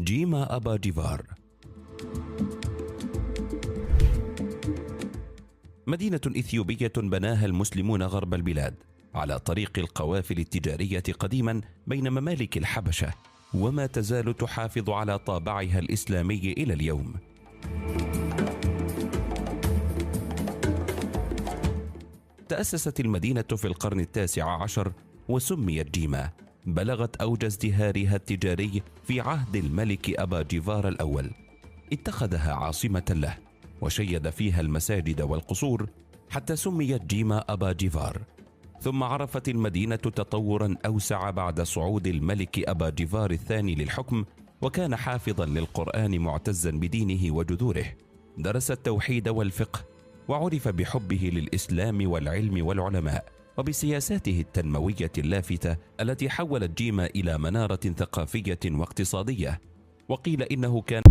جيما أبا جيفار. مدينة إثيوبية بناها المسلمون غرب البلاد على طريق القوافل التجارية قديما بين ممالك الحبشة، وما تزال تحافظ على طابعها الإسلامي إلى اليوم. تأسست المدينة في القرن التاسع عشر وسميت جيما. بلغت أوج ازدهارها التجاري في عهد الملك أبا جيفار الأول، اتخذها عاصمة له وشيد فيها المساجد والقصور حتى سميت جيما أبا جيفار. ثم عرفت المدينة تطورا أوسع بعد صعود الملك أبا جيفار الثاني للحكم، وكان حافظا للقرآن معتزا بدينه وجذوره. درس التوحيد والفقه، وعرف بحبه للإسلام والعلم والعلماء، وبسياساته التنموية اللافتة التي حولت جيما إلى منارة ثقافية واقتصادية. وقيل إنه كان